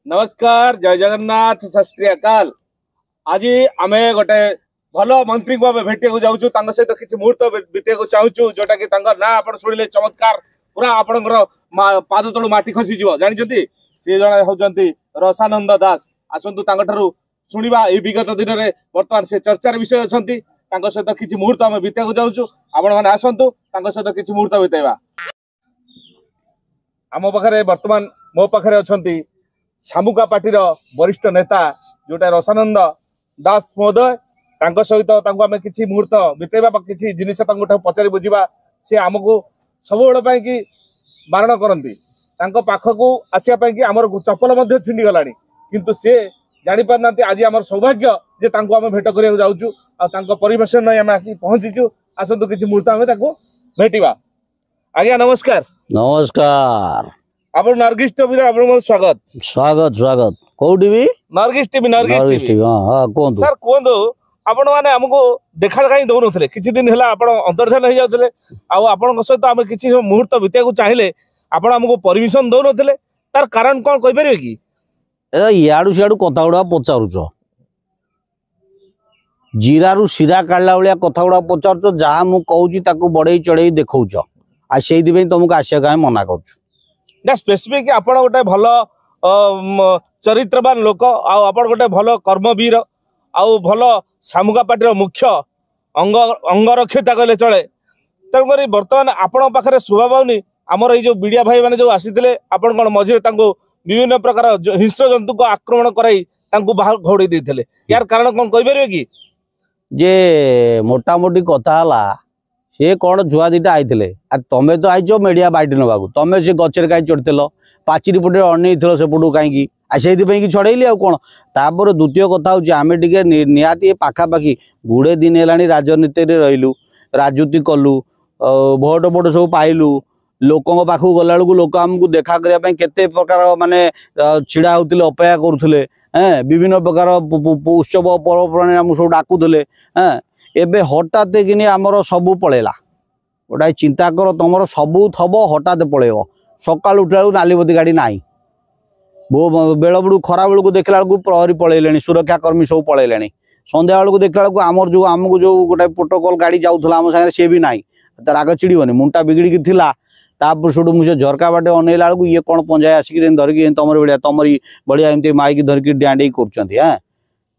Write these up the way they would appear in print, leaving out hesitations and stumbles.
नमस्कार, जय जगन्नाथ, सत श्री अकाल। आज आम गोटे भल मंत्री को भेटिया जाऊँ सहित किसी मुहूर्त बीतवा चाहूँ जोटा कि ना आप शुणिले चमत्कार पूरा आपणकर पाद तलू माटी खसी जानते सी जड़े होती रसानंद दास। आसतु शुणा ये विगत दिन में बर्तमान से चर्चार विषय अच्छा सहित किसी मुहूर्त आम बीतवा जाऊँ आपण मैंने आसतु सहित किसी मुहूर्त बीतवा। आम पाखे बर्तमान मो पाखे अच्छा सामुका पार्टी वरिष्ठ नेता जोटा रसानंद दास महोदय सहित आम किसी मुहूर्त बीतेवा किसी जिनिस पचारि बुझा सी आमको सब कि बारण करती पाखक आसवाई आमर चपल छिंडी गला किंतु सी जानी पार ना आज आम सौभाग्य जे आम भेट करने जाऊँ परिवेश नहीं आम आसी पहुँचीचु। आसतु किसी मुहूर्त आम भेटा। आज्ञा नमस्कार। नमस्कार। आप नर्गिस टीवी आप स्वागत स्वागत स्वागत कौटी भी नर्गिस टीवी कहतु सर कहतु आपण मैंने आमको देखा कहीं दौन थे किसी दिन है अंतर्धान हो जाते आपण सहित आम किसी मुहूर्त बीतवा चाहिए आपण आमको परमिशन दौन थे तार कारण कौन कहीपर कि इयाड़ू सियाड़ू कथा गुड़ा पचारुच जीरारू शिरा काढ़ला भाया कथा गुड़ा पचारुच जहाँ मुझे कहूँ बढ़े चढ़े देखौच आ से तुमको आसिया मना कर ना स्पेसिफिक आपण गोटे भल चरित्रवान लोक आपण गोटे भल कर्मवीर आउ भल सामुका पार्टी मुख्य अंगरक्षता कहले चले तेणुक बर्तमान आपण पाखे शोभा पाऊनी आमर ये मीडिया भाई मैंने जो आसी आपण कौन मझे विभिन्न प्रकार हिंस्र जंतु को आक्रमण कराई बाहर घोड़ी देते यार कारण कौन कहीपर कि जे मोटा मोटी कथा है सी कौन छुआ दीटा आईते तमें तो आईच मीडिया बाइट ना तमें से गचर कहीं चढ़ल पाचिरी पटे अन सेपटू कहीं से छड़ेली आ कौन तापर द्वितीय कथा हमें टे निहाती पाखापाखि गुड़े दिन है राजनीति रहीलु राजनीति कलु भोट बोट सब पाइलु लोकों पाखु गला बेलू लोक आमको देखा करने केते प्रकार माने छिड़ा होते अपेक्षा करुले विभिन्न प्रकार उत्सव पर्वपर्वाणी आमको सब डाकुले एबे हठात कि आमर सबू पलैला गोटाए चिंता कर तुम सबू थब हठात पलैब सका उठला नालीबती गाड़ी ना बेल बुड़ खरा बेलू देखला बेलू प्रहरी पलैले सुरक्षाकर्मी सब पलैले संध्या बेलू देखला बेलू आमर जो आमको जो गोटे प्रोटोकॉल गाड़ी जाऊला आम सागर सी भी ना राग चिड़बनी मुंडा बिगड़ी थिला तापर सुटू मुझे झरका बाटे अनेला बेलू ये कौन पंजाय आसिक धरिकी तुम भाया तुमरी बढ़िया एमती माइक धरिकी डाँडी कर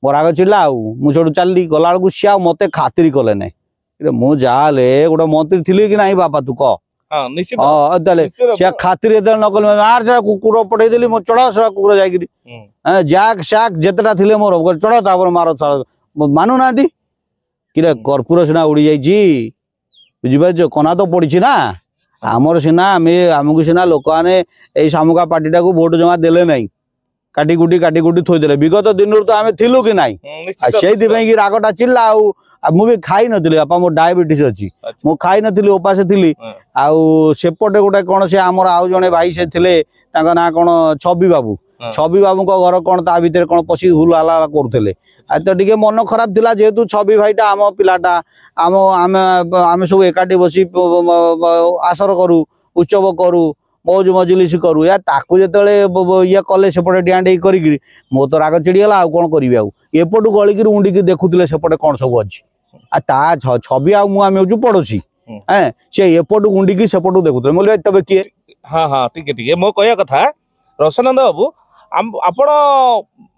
मो राग चिड़ला मुझे चलि गला बेलू सी आ मत खातिर कले ना मु जाले गोटे मंत्री थी कि नहीं बापा तू कह खातिर न कल मार से कुकुर पठेदेली मो चढ़ से कुकुर जा जैक सैक जितेटा थे मोर चढ़ तापर मार मानु ना कि कर्पूर सीना उड़ी जाइए बुझीपार कना तो पड़ी ना आमर सीना आमको सीना लोक मैंने सामुका पार्टी टाक भोट जमा देले ना काटी कुटी थोदेले विगत दिन तो आम थिलु कि नाई से रागटा चिल्ला मुझे खाई नी बापा मोर डायबिटीज अच्छी मु खाई नी उपास थी आउटे गोटे कौन से आमर आउ जड़े भाई से थे ना कौन छवि बाबू घर कौन ता भर कौन पशि हुल हल्ला करुले तो टे मन खराब था जेहेतु छवि भाईटा आम पिलाटा आम आम आम सब एकाठी बसी आसर करू उत्सव करू मौज मजलिस करू या ताकू जो ये कले सेपटे डिआँ करी मो तो राग चिड़ीगला आउ कौन करी एपटू गलिकी उंडिकी देखुले सेपटे कौन सब अच्छी आ छवि आम हूँ पड़ोसी सी एपटू उंडिकी सेपटू देखुले बोले तब किए हाँ हाँ ठीक मो कह कथा रसानंद बाबू आपण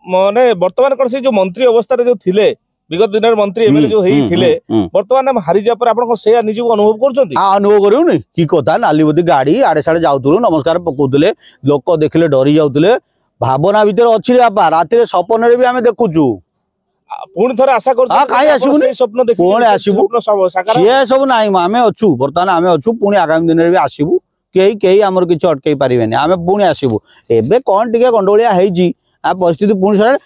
माने वर्तमान कौन से जो मंत्री अवस्था जो थिले विगत दिन मंत्री एमएलए जो थिले वर्तमान हारी जा पर आपण से निजको अनुभव करछंती अनुभव करूनी की कथा नालीबती गाड़ी आड़े साड़े जाउतुलु नमस्कार पकाउतले लोक देखले डरी जाउतले भावना भीतर अछि रे बापा राति सपन रे भी आमे देखुचु पुणी थरे आशा कर काई आसीबुनी स्वप्न देखि कोने आसीबु से सब नाही आमे अछु वर्तमान आमे अछु पुणी आगामी दिन रे भी आसीबु कई आमर किसी अटकई पारे आम पुणी आसबू एवं कौन टे गंडोलिया आ परिस्थिति पुणी सारे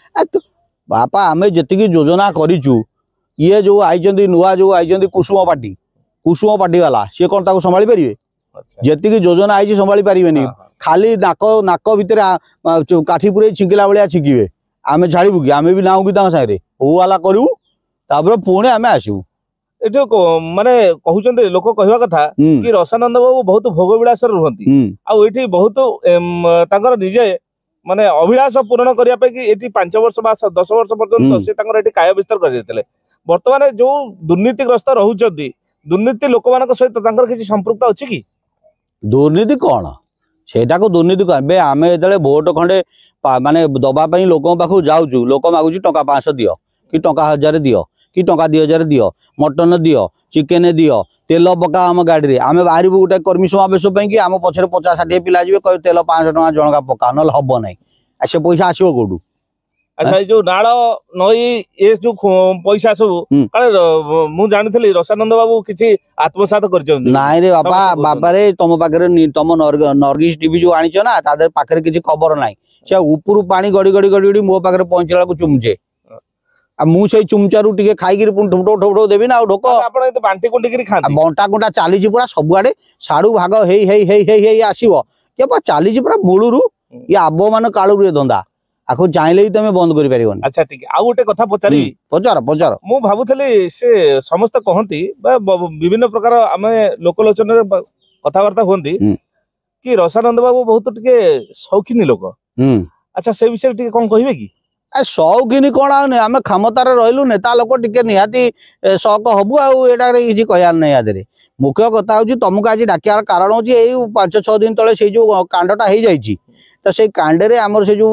बापा आम जी योजना करूँ ये जो आई नुआ जो आई कुसुम पार्टी वाला सी कौन ताको संभाली पारे जी योजना आई संभाली पारे खाली नाक भितर काठी पुरे छिंकिला भाया छिंकिबे आम छाड़ू कि आम भी नाऊ कि सागे हू वाला करूँ पुणी आम आसबू ଏଠି ମାନେ କହୁଛନ୍ତି ଲୋକ କହିବା କଥା କି ରସାନନ୍ଦ ବାବୁ ବହୁତ ଭୋଗ ବିଳାସରେ ରୁହନ୍ତି ଆଉ ଏଠି ବହୁତ ତାଙ୍କର ନିଜେ ମାନେ ଅଭିଳାଷ ପୂରଣ କରିବା ପାଇଁ କି ଏଠି 5 ବର୍ଷ ବା 10 ବର୍ଷ ପର୍ଯ୍ୟନ୍ତ ସେ ତାଙ୍କର ଏଠି କାୟ ବିସ୍ତାର କରିଯାଇଥିଲେ। ବର୍ତ୍ତମାନ ଯୋଉ ଦୁର୍ନୀତିଗ୍ରସ୍ତ ରହୁଛନ୍ତି ଦୁର୍ନୀତି ଲୋକମାନଙ୍କ ସହିତ ତାଙ୍କର କିଛି ସମ୍ପୃକ୍ତ ଅଛି କି? ଦୁର୍ନୀତି କଣ ସେଇଟାକୁ ଦୁର୍ନୀତି କହ ଆମେ ଯେତେବେଳେ ଭୋଟ ଖଣ୍ଡେ ମାନେ ଦବା ପାଇଁ ଲୋକଙ୍କ ପାଖକୁ ଯାଉଛୁ ଲୋକ ମାଗୁଛି ଟଙ୍କା 500 ଦିଅ କି ଟଙ୍କା 1000 ଦିଅ कि टंका 2000 दियो मटन दियो चिकेन दियो तेल पका आम गाड़ी में आम बाहर गोटे कर्मी समावेश कि आम पछे 50-60 पिला जी कह तेल 500 टका जनका पका ना हम ना से पैसा आसो कौटू। अच्छा जो नाल नई ये जो पैसा सब मु जानी रसानंद बाबू किसी आत्मसात कर नाई रे बापा बाबा रे तुम पाखे तुम नर्गिस टीवी जो आनी ना तादर पाखे किसी खबर ना से ऊपर पानी गड़ी गड़ी गड़ी गड़ी मो पाखे पहुंचला चुमचे मुझे चुमचारू टे खाई ठोठो देवी ना ढोक बंटा कुंटा चली पूरा सबुआड़े साड़ू भाग आसो चली पूरा मूलू ये आब मान कालू ये धंदा आखो चाहिए ही तुम बंद कर। अच्छा ठीक है गोटे कथा पचारि पचार पचार मु भावुली से समस्त कहती विभिन्न प्रकार आम लोकलोचन कथबार्ता हमें कि रसानंद बाबू बहुत टे शौकीनी लोक। अच्छा से विषय कौन कहे कि शौकीनी कौन आम क्षमतार रही नेता लोक टे निहाती शौक हबू आटा किसी कहर नहीं आदि मुख्य कथा हूँ तुमको आज डाकियार कारण हूँ 5-6 दिन तले से जो कांडटा हो जाए तो से कांडे आमर से जो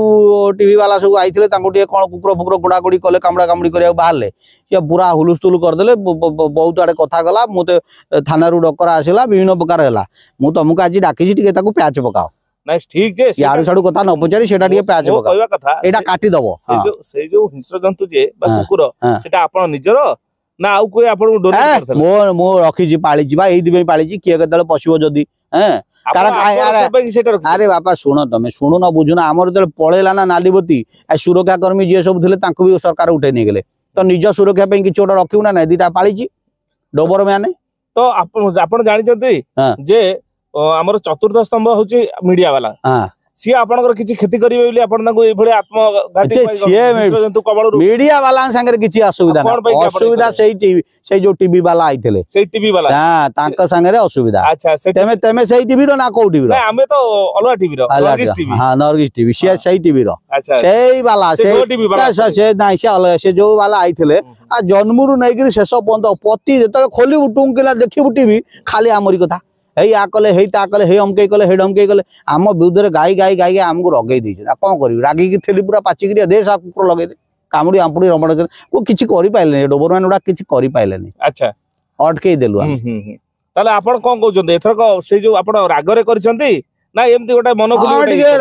टीवी वाला सब आई थे कौन कुकुर फुकुर गुड़ा गुड़ी कले कामड़ा कामड़ी कर बाहर सी पूरा हुलुस्तुल करदे बहुत आड़े कथा गला मुझे थाना डकरा आसला विभिन्न प्रकार है मुझे तुमको आज डाकी प्याच पकाओ नाइ ठीक जे यार साडू कथा न पचारि सेटा टिके प्याज पका कहवा कथा एटा काटी दबो से जो हिंस्र जंतु जे बा कुकुर सेटा आपण निजर ना आउ कोई आपण डोनेट करथले मो रखी जी पाली जी बा एई दिबे पाली जी किए केतले पसिबो जदी हैं अरे बापा शुण तमें शुणु न बुझुना आमर जो पलैला ना नालीबती सुरक्षा कर्मी जी सब थे भी सरकार उठे नहीं गले तो निज सुरक्षा कि गोटे रखू ना दीटा पाली डोबर मैंने तो आप जानते जे आमर चतुर्थ स्तंभ हूँ मीडिया वाला सी आपनकर किछि क्षति करिवे बोली आपन ताको ए भले आत्मघाती जंतु कबळ मीडिया वाला संगे किछि असुविधा ना असुविधा सेई जो टीवी वाला आइथिले सेई टीवी वाला हां तांका संगे असुविधा। अच्छा तेमे सेई टीवी रो ना को टीवी रो ना हमें तो अलवा टीवी रो नर्गिस टीवी हां नर्गिस टीवी सेई टीवी रो अच्छा सेई वाला से टीवी वाला से नाही से अलग से जो वाला आइथिले आ जन्मरु नै कि शेष पर्यंत पति जत खोली उटुंकिला देखिबु टीवी खाली आमरी कथा हे आ कले हे ता कले हे अमके कले हे डमके कले आम विरुद्ध में गाई गाई गाई आमको रगे कौन कर रागिकी थी पूरा पाचिक दे सा कुकुर लगे कामुड़ी आमुड़ी रमण को किसी पारे डोबर मैन गुड़ा किसी पारे। अच्छा अटकई देलु ताले आपण कौन कहते एथरक से जो आप रागरे कर ना एमती गोटे मन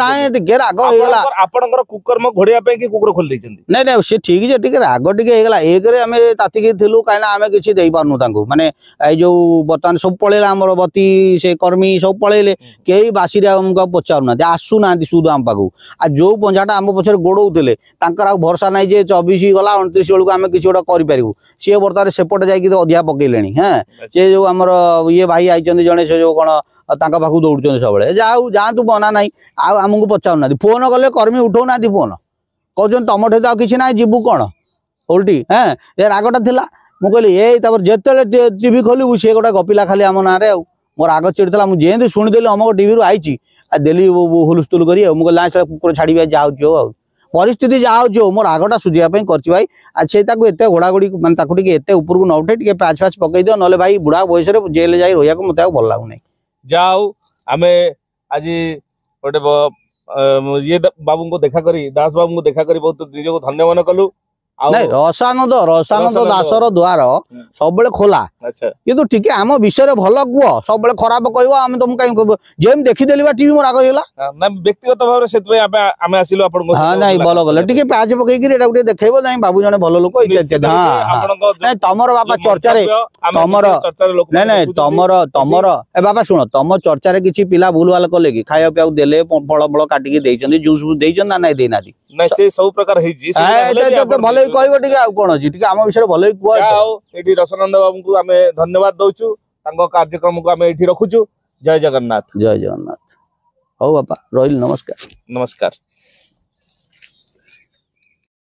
राग आपनकर कुकर्म घोड़िया कि कुकुर खोल देछन नै नै से ठीक जे टिके राग टिके हेगला एक रे हमें तातिकी थिलु काइना हमें किछि देई पारनु तांको माने ए जो बर्तमान सब पळेला हमर बती से कर्मी सब पळेले केही बासी रे हमको पचारु ना आसु ना सुद हम पागु आ जो पंजाटा हम पछर गोडौतले तांकर आ भरोसा नै जे 24 गला 29 बेलु हमें किछि गोटा करि पारिबु से बर्तमान सेपट जाई कि अधिया पकेलेनी हैं से जो हमर ये भाई आइचंदी जणे से जो कोन तांका पाखु दौड़ सब जाऊ जातु बना ना आमको पचार ना फोन कले कर्मी उठौ ना फोन कहते तुम ठे तो किसी ना जीवु कौन उल्टी हाँ ये रागटा थी मुझे कहली ये जिते टीवी खोलू सी गोटे गपिला खाली आम ना मोर राग चिड़ता मुझे जेमती शुणीदेली अमक टीवी आई देली हुलुस्तुल कर मुझे कुकुर छाड़ी जाऊँ परिस्थिति जाऊँ मो रागटा सुझापी कर भाई से एत घोड़ाघोड़ी मानते एत उपरको न उठे प्याच फैच पकई दियो ना भाई बुढ़ा बयस जेल जा रहा मत भल लगुना जाऊ आमे आज गोटे ये बाबू को देखा करी दास बाबू को देखा करी बहुत निज को धन्य मन कलु रसानंद दासर द्वार सब खोला किंतु टिके आम विषय भल कह सब खराब कह तुम कहीं जेम देखीदेली टीवी मोर राग होगा व्यक्तिगत भाव से आम आसिलु आपन हां नहीं भल गले टिके प्याज पकईकि एटा गुटे देखैबो नहीं बाबू जने भल लोक इत्यादि हां तमर बाबा चर्चा रे तमर नहीं नहीं तमर ए बाबा सुन तम चर्चा रे किछि पिला भूल वाल कले कि खाया पिया देले फल फल काटिकी देइछन जूस देइछन ना नहीं देनादी नहीं से सब प्रकार है जी तो भले कहबो टिके आ कोन अछि टिके आम विषय भले कह एठी रसानंद बाबू को आमे धन्यवाद दउछु तांको कार्यक्रम को आमे एठी रखुछु। जय जगन्नाथ। जय जगन्नाथ। हो बापा रहिल नमस्कार। नमस्कार।